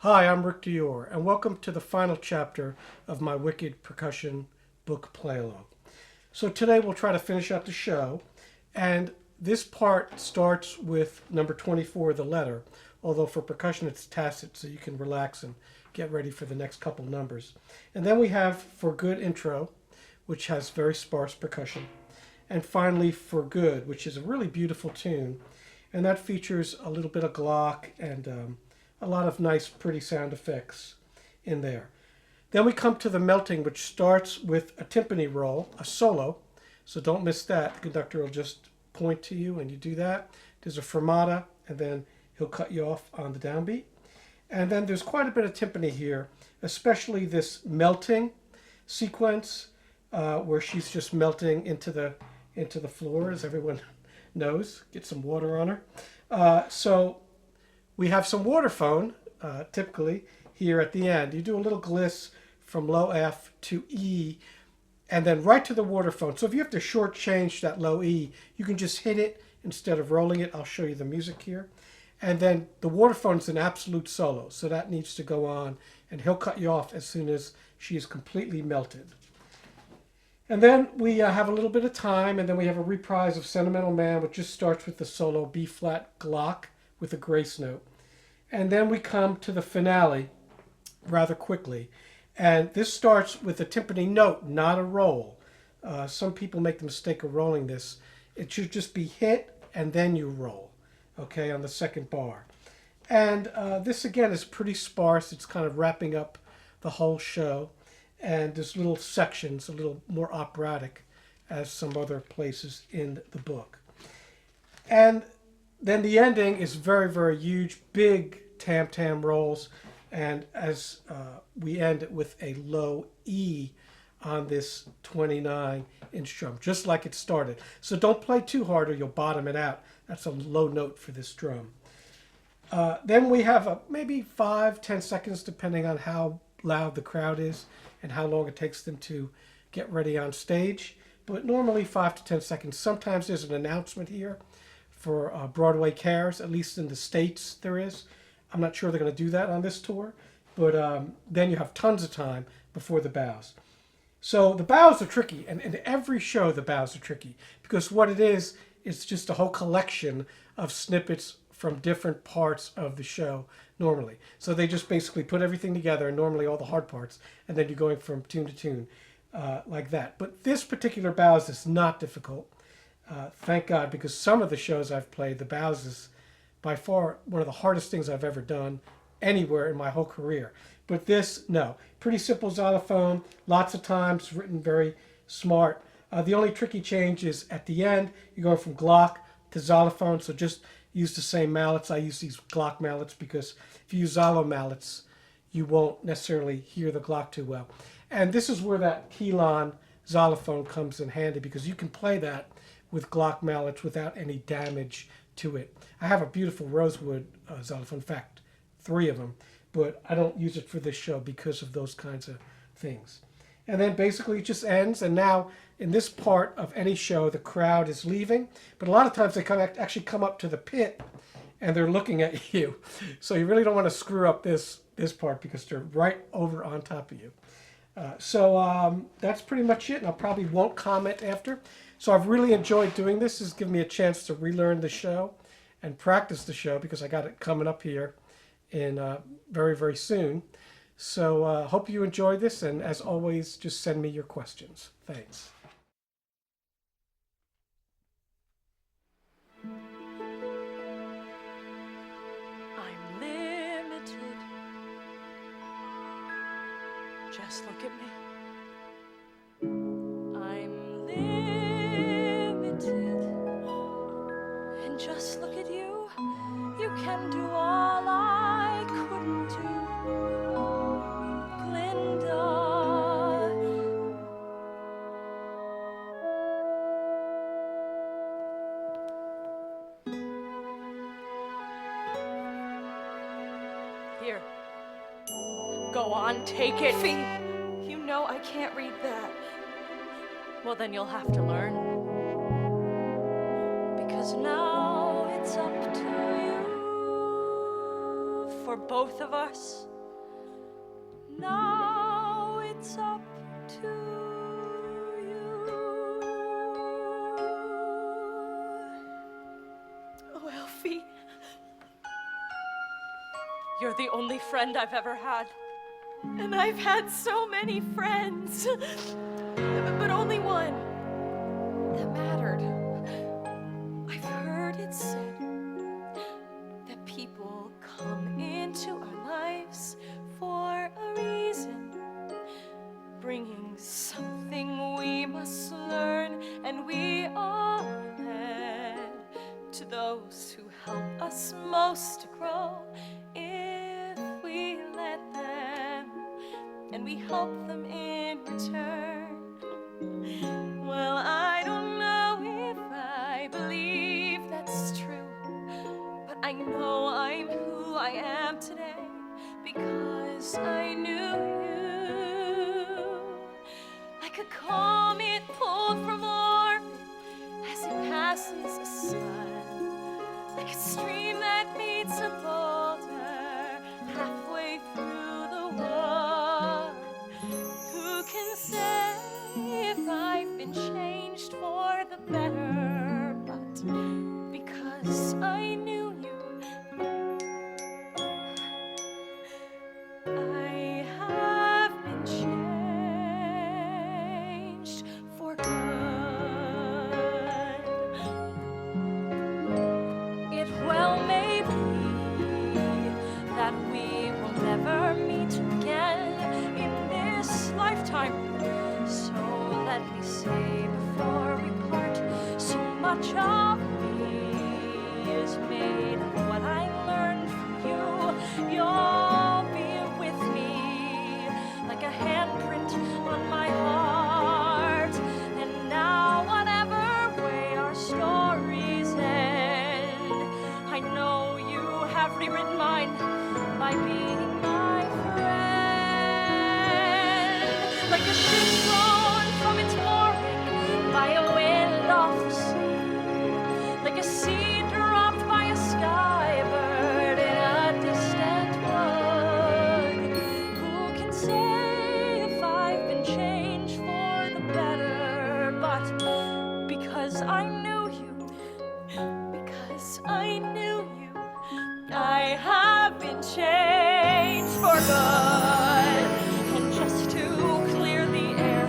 Hi, I'm Rick Dior, and welcome to the final chapter of my Wicked Percussion book playalong. So today we'll try to finish out the show, and this part starts with number 24, the letter, although for percussion it's tacit, so you can relax and get ready for the next couple numbers. And then we have For Good intro, which has very sparse percussion, and finally For Good, which is a really beautiful tune, and that features a little bit of Glock and a lot of nice, pretty sound effects in there. Then we come to the melting, which starts with a timpani roll, a solo. So don't miss that. The conductor will just point to you and you do that. There's a fermata, and then he'll cut you off on the downbeat. And then there's quite a bit of timpani here, especially this melting sequence where she's just melting into the floor, as everyone knows. Get some water on her. So we have some waterphone, typically, here at the end. You do a little gliss from low F to E, and then right to the waterphone. So if you have to shortchange that low E, you can just hit it instead of rolling it. I'll show you the music here. And then the waterphone is an absolute solo, so that needs to go on, and he'll cut you off as soon as she is completely melted. And then we have a little bit of time, and then we have a reprise of Sentimental Man, which just starts with the solo B-flat Glock with a grace note. And then we come to the finale rather quickly. And this starts with a timpani note, not a roll. Some people make the mistake of rolling this. It should just be hit and then you roll, okay, on the second bar. And this, again, is pretty sparse. It's kind of wrapping up the whole show. And there's little sections, a little more operatic as some other places in the book. And then the ending is very, very huge, big tam-tam rolls, and as we end it with a low E on this 29-inch drum, just like it started. So don't play too hard or you'll bottom it out. That's a low note for this drum. Then we have maybe 5-10 seconds, depending on how loud the crowd is and how long it takes them to get ready on stage. But normally 5 to 10 seconds. Sometimes there's an announcement here for Broadway Cares, at least in the States there is. I'm not sure they're going to do that on this tour, but then you have tons of time before the bows. So the bows are tricky, and in every show the bows are tricky, because what it is, it's just a whole collection of snippets from different parts of the show normally. So they just basically put everything together, and normally all the hard parts, and then you're going from tune to tune like that. But this particular bows is not difficult. Thank God, because some of the shows I've played, the bows is by far one of the hardest things I've ever done anywhere in my whole career. But this, no. Pretty simple xylophone, lots of times, written very smart. The only tricky change is at the end, you're going from Glock to xylophone, so just use the same mallets. I use these Glock mallets because if you use xylo mallets, you won't necessarily hear the Glock too well. And this is where that Kelon xylophone comes in handy, because you can play that with Glock mallets without any damage to it. I have a beautiful rosewood xylophone, in fact, 3 of them, but I don't use it for this show because of those kinds of things. And then basically it just ends, and now in this part of any show, the crowd is leaving, but a lot of times they actually come up to the pit and they're looking at you. So you really don't want to screw up this part, because they're right over on top of you. So that's pretty much it, and I probably won't comment after. So I've really enjoyed doing this. This has given me a chance to relearn the show and practice the show, because I got it coming up here in very, very soon. So hope you enjoyed this, and as always, just send me your questions. Thanks. I'm limited. Just look at me. I'm limited. And just look at you. You can do all I couldn't do. Glinda. Here. Go on, take it. Fee, you know I can't read that. Well, then you'll have to learn. Because now it's up to you. For for both of us. Now it's up to you. Oh, Elfie. You're the only friend I've ever had. And I've had so many friends, but only one that mattered. I've heard it said that people come into our lives for a reason, bringing something we must learn, and we are led to those who help us most to grow if we let them, and we help them in return. Well, I don't know if I believe that's true, but I know I'm who I am today because I knew you. Like a comet pulled from orbit as it passes the sun, like a stream that meets a boulder halfway through the water. Who can say if I've been changed for the better? But because I knew you, I have been changed for good. It well may be that we will never meet again in this lifetime. So let me say before we part, so much of me is made of what I learned from you. You'll be with me like a handprint on my heart. And now whatever way our stories end, I know you have rewritten mine by being my friend. Like a ship blown from its mooring by a wind off the sea, like a seed dropped by a skybird in a distant wood. Who can say if I've been changed for the better? But because I knew you, because I knew you, I have been changed for good. And just to clear the air,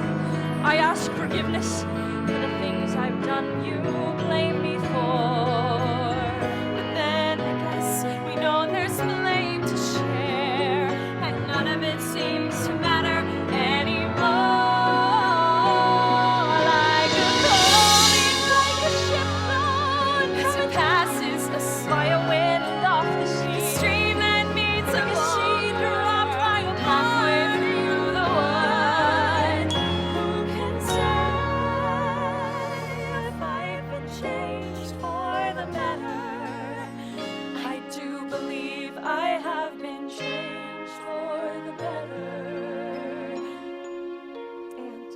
I ask forgiveness for the things I've done you blame me for. But then I guess we know there's blame to share, and none of it seems to matter anymore. Like a comet, like a ship blown as it passes us by a wind off the sea, a stream that meets like a seed dropped by a halfway through the wood. Who can say if I've been changed for the better? I do believe I have been changed for the better. And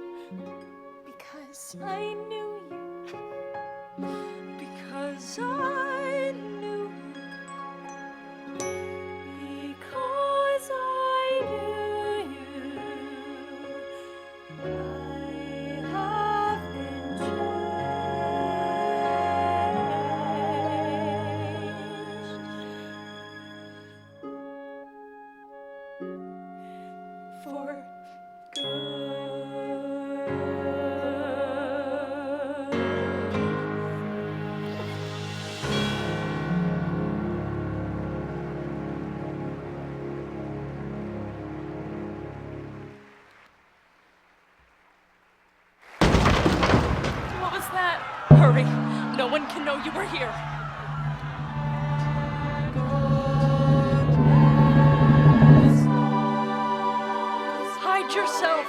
because I knew you, because I knew you, because I knew you, I have been changed for good. What was that? Hurry. No one can know you were here. Hide yourself.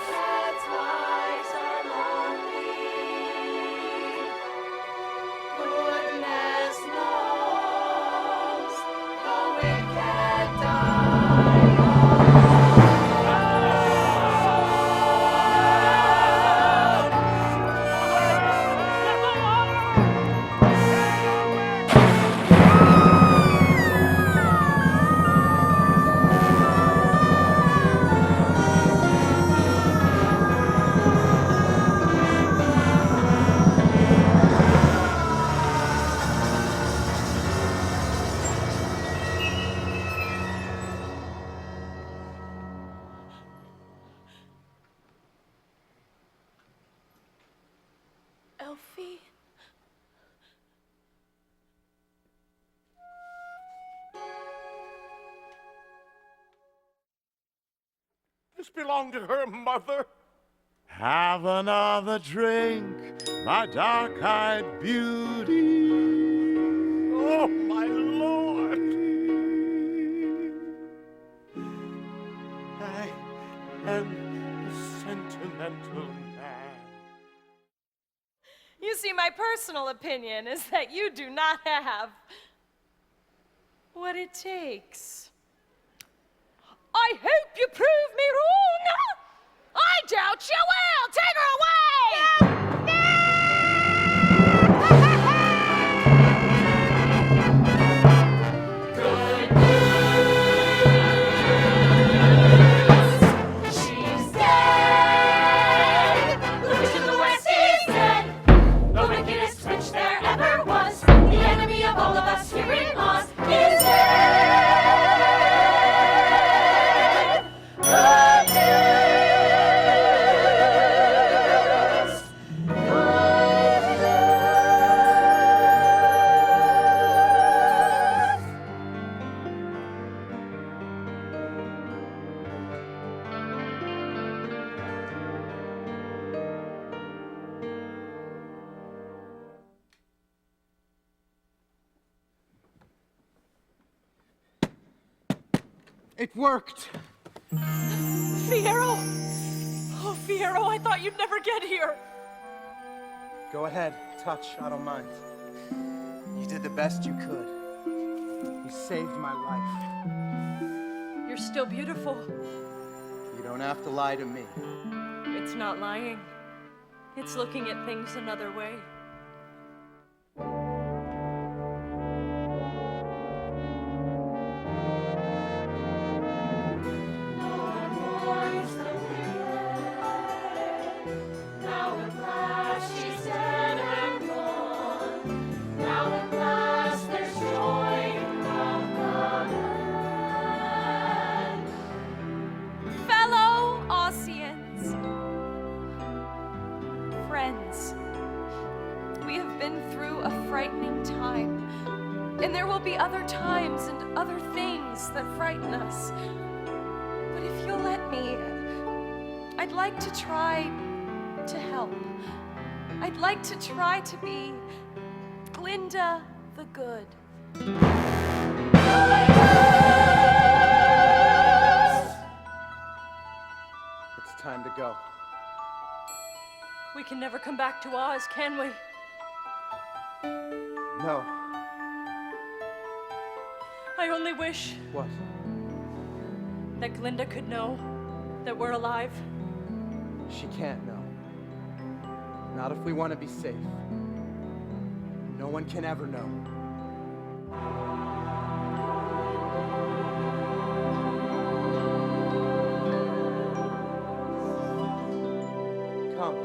Elfie? This belonged to her mother. Have another drink, my dark-eyed beauty. Oh, my Lord. I am the Sentimental Man. You see, my personal opinion is that you do not have what it takes. I hope you prove me wrong. I doubt you will. Take her away. She's dead. Look to the west, he's dead. The wickedest witch there ever was. The enemy of all of us here in Oz is dead. Good news. Good news. It worked. Fierro! Oh, Fierro, I thought you'd never get here. Go ahead, touch, I don't mind. You did the best you could. You saved my life. You're still beautiful. You don't have to lie to me. It's not lying. It's looking at things another way. Now at last she's dead and gone. Now at last there's joy from the land. Fellow Ossians, friends, we have been through a frightening time, and there will be other times and other things that frighten us. But if you'll let me, I'd like to try to help. I'd like to try to be Glinda the Good. It's time to go. We can never come back to Oz, can we? No. I only wish What? that Glinda could know that we're alive. She can't know. Not if we want to be safe. No one can ever know. Come.